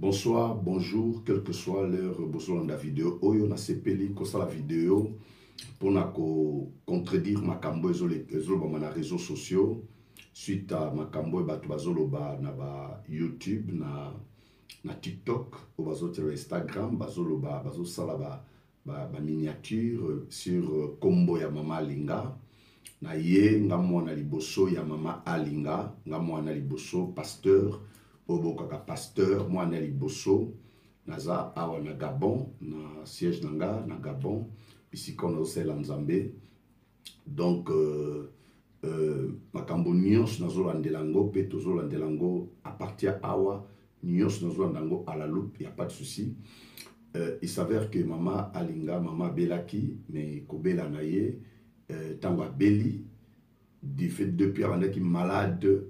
Bonsoir, bonjour, quelle que soit l'heure, bonsoir la vidéo. Oyo na sepeli kosa la vidéo pour contredire makambo ezoloba na réseaux sociaux suite à makambo bato bazoloba na ba YouTube na TikTok ou bazotela Instagram bazosala ba miniature sur kombo ya mama Alinga na ye nga mwana liboso ya mama Alinga nga mwana liboso pasteur obokaka pasteur mwana liboso naza awa na Gabon na siège nanga na Gabon bisika ozosala nzambe donc makambo nyonso nazolandela yango mpe tozolandela yango à partir awa nyonso nazolanda yango à la loupe, il n'y a pas de souci. Il s'avère que mama Alinga mama belaki mais kobela na ye tango beli depuis avant qui malade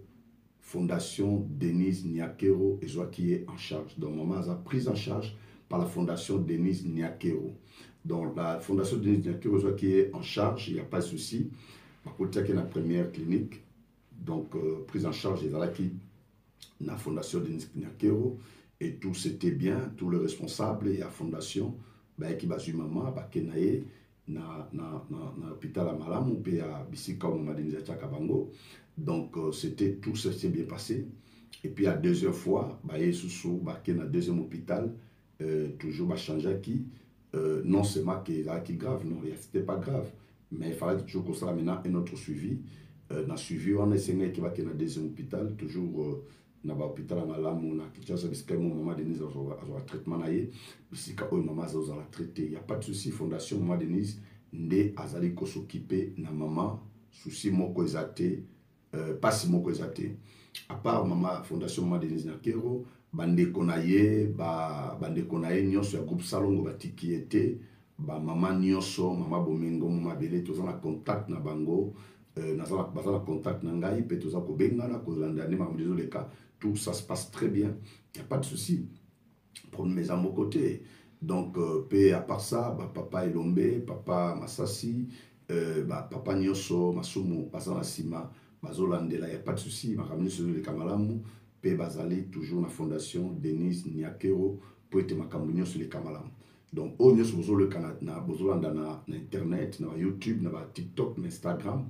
Fondation Denise Niakero et qui est en charge. Donc maman a prise en charge par la Fondation Denise Niakero. Donc la Fondation Denise Niakero qui est en charge, il n'y a pas de souci. Par contre, il y a la première clinique, donc prise en charge des qui la Fondation Denise Niakero et tout c'était bien, tous les responsables et la Fondation qui va suivre maman, kenaye na hôpital à Malamu pe à bisika au moment Denise Chakabango. Donc c'était tout ça s'est bien passé et puis la deuxième fois sous na deuxième hôpital toujours va changer qui non c'est moi qui grave non c'était pas grave mais il fallait toujours qu'on soit maintenant un autre suivi na suivi on essayé qui va na deuxième hôpital toujours na ba hôpital à Malamu na Kinshasa bisika mon maman Denise a traitement na ye bisika o maman za la traiter il y a pas de souci Fondation maman Denise ndé azali ko s'occuper na maman souci moko ezate pas si moko ezate à part maman Fondation maman Denise Niakero bande konaye nyonso ya groupe Salongo batiki ete ba maman nyonso maman Bomengo maman Bele tous en contact na bango bazala contact na ngai pe tous ko bengana ko landani maman désolé cas tout ça se passe très bien il n'y a pas de souci pour mes à mon côté donc pe à part ça papa Elombe papa Masasi papa nyonso masumu bazala sima bazolandela, il n'y a pas de souci, ma ramené sur le Kamalamu, pe bazali toujours la Fondation Denise Niakero pour être ma campagne sur le Kamalamu. Donc, au niveau sur le Canada, na internet, na YouTube, na TikTok, na Instagram,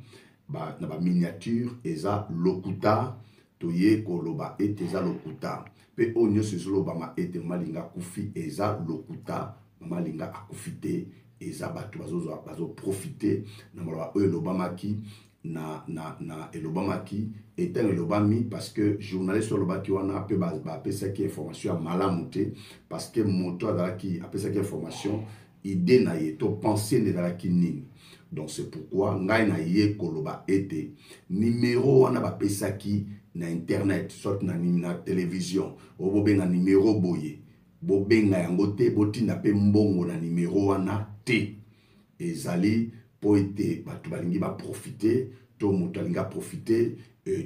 na miniature, eza lokuta, toye koloba et eza lokuta. Pe au niveau sur le Bama et malinga kufi, eza lokuta, malinga akufite, eza batu bazo profiter, na malwa l'Obama qui na elobamaki étant elobami parce que journaliste elobaki wana pe ba pesa ki information à malamuté parce que moto adaki a pesa ki information idée na yeto penser ne dalaki nini donc c'est pourquoi ngai na ye koloba ete numéro wana ba pesa ki na internet soit na télévision obobenga numéro boye bobenga yango te botinda pe mbongo na numéro wana te ezali pour être batu balingi ba profiter to moto alinga profiter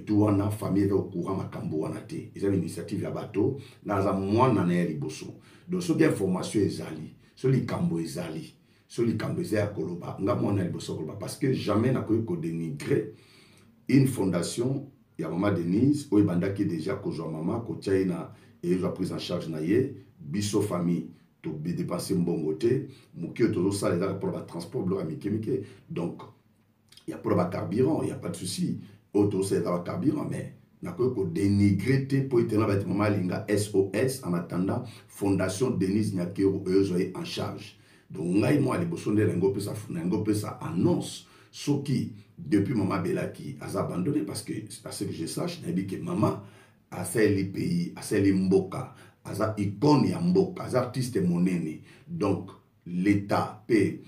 tout wana famille au courant makambo wana te ils ont une initiative ya bato na za mwana na liboso donc so bien information ezali so likambo ezali so likambo ezali koloba nga mwana liboso koloba parce que jamais na ko dénigrer une fondation ya maman Denise o ibandaki déjà ko zo maman ko tchaina et zo prise en charge na ye biso famille to dépenser mbongo te mukio to ça les pour le transport le amike donc il y a pour le carburant il y a pas de souci auto c'est le carburant mais n'a que dénigrer te pour être là maman Alinga SOS en attendant Fondation Denise Niakero eux en charge donc ngai moi les bossons de lengo pesa annonce ce qui depuis maman Belaki a abandonné parce que je sache n'a dit que maman a fait les pays a fait les mboka aza icône ya mboka aza artiste monene donc l'état paie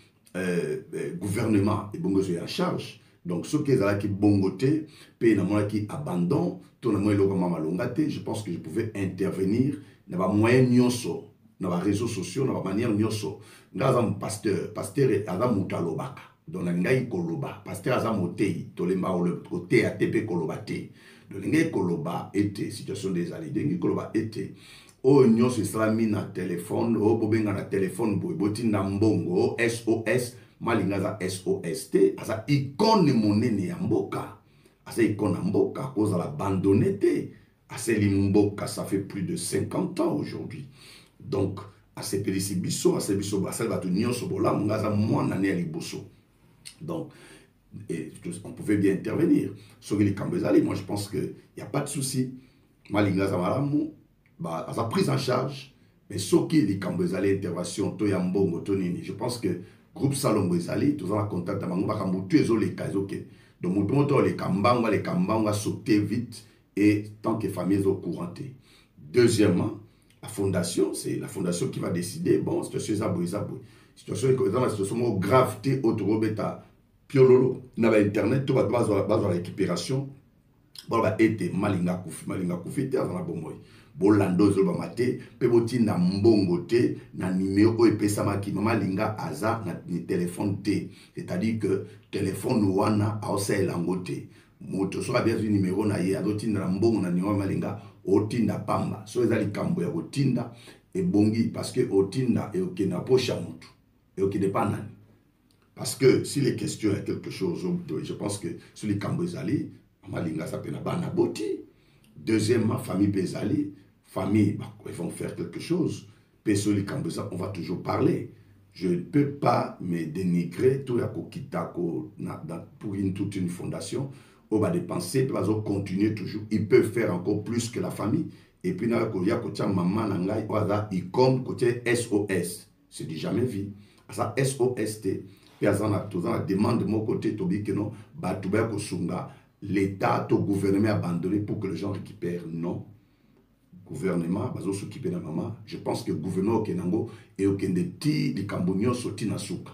gouvernement et bongo en charge donc ce qui est là qui bongoté paye na moi qui abandon tout na moi le mama longate je pense que je pouvais intervenir na ba moyen nyonso na ba réseaux sociaux na ba manière nyonso ngaza pasteur aza mutalobaka donc ngai koloba pasteur aza motei tolemba le côté a tepe kolobate donc ngai koloba était situation des alliés ngai koloba était o nyonso islami na téléphone o bobenga na téléphone boy botinda mbongo SOS malinga za SOS te asa icône monene ya mboka asa icône mboka koza la abandonné te À Selimboka, ça fait plus de 50 ans aujourd'hui. Donc, à Sepelisi Bisso, à Sebisso, à Salvatunion, Sobola, Mungaza, moi, Nane Aliboso. Donc, et on pouvait bien intervenir. Sur les Kambezali, moi, je pense qu'il n'y a pas de souci. Malingaza Malamu, à sa prise en charge, mais ce qui est les Kambezali, intervention, Toyambongo, Tonini, je pense que groupe Salombo Ezali, tous en contact avec nous, tous les cas, ok. Donc, les Kambanga sauter vite et tant que les familles sont courantes. Deuxièmement, la fondation, c'est la fondation qui va décider, bon, situation situation gravité, autorobeta, piololo, na internet, tout va la récupération, bon, va être malinga koufi, dans la bomboy. Bolando zo ba mate pe botinda mbongo te na numéro epesama ki mama linga aza na téléphone te, c'est-à-dire que téléphone wana aosela ngote moto so bien un numéro na ye azotinda na mbongo na numéro malinga otinda pamba so ezali kambo ya kotinda e bongi parce que otinda e okena pocha moto e okene pas nani parce que si les questions est quelque chose je pense que sur les kambo ezali mama linga ça pena bana boti. Deuxièmement, famille Bezali, famille, bah, ils vont faire quelque chose. Pesoli Kambeza, on va toujours parler. Je ne peux pas me dénigrer tout la kokitako pour toute une fondation. On va dépenser, on va continuer toujours. Ils peuvent faire encore plus que la famille. Et puis, il y a côté maman nangai, il comme côté SOS. C'est du jamais vu. Ça SOS, et à la demande de mon côté, Tobi que non, Batouba Kosunga. L'État, le gouvernement abandonné pour que les gens récupèrent. Non. Gouvernement, s'occuper de maman. Je pense que le gouvernement Kenango et au Kendeti, les Camboniens sortis dans souka.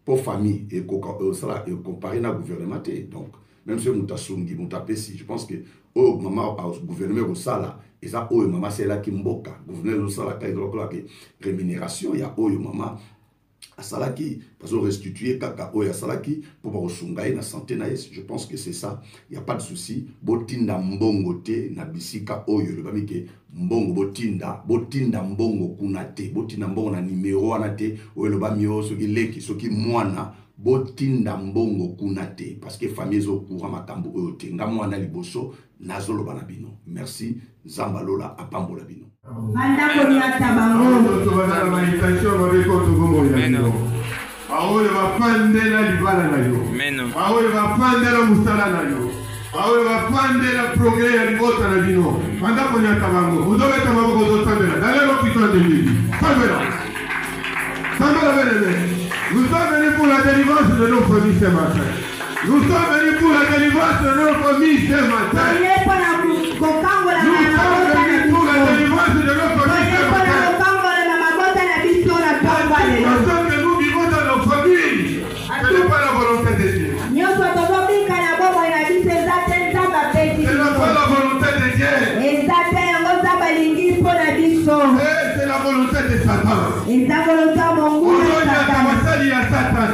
Pour famille, et comparer à gouvernement. Donc, même si on sungi, on si je pense que oh maman, au gouvernement au sala, et ça, oh maman, c'est là qui mboka. Gouvernement au sala, quand il y a rémunération, il y a oh maman. Asalaki, parce qu'on restituer kaka oya salaki pour pas osungaye na santé na yes. Je pense que c'est ça. Il n'y a pas de souci. Botinda mbongo te na bisika oyo le bamike mbongo botinda mbongo kunate botinda mbongo na numéro anate oyo le bamio soki leki soki mwana botinda mbongo kunate parce que famille zo courant makambo oyo te nga mwana liboso nazolo bana bino. Merci Zambalola apambola bino. Manda konyata bango to bana manifestation babeko to gomo ya. Aole bapandela libala na yo. Aole bapandela musala na yo. Aole bapandela progrès ya libota na bino. Manda konyata bango. Odobe tamabo ko tambela. Dans l'hôpital de Libye. Tambela. Tambela bene. Nous sommes venus pour la délivrance de nos familles ce matin. Nous sommes venus pour la délivrance de nos familles ce matin. Nous sommes venus pour la délivrance de nos familles ce matin. La situation que nous vivons dans nos familles, ce n'est pas la volonté de Dieu. Ce n'est pas la volonté de Dieu. C'est la volonté de Satan. Aujourd'hui, il y a Satan.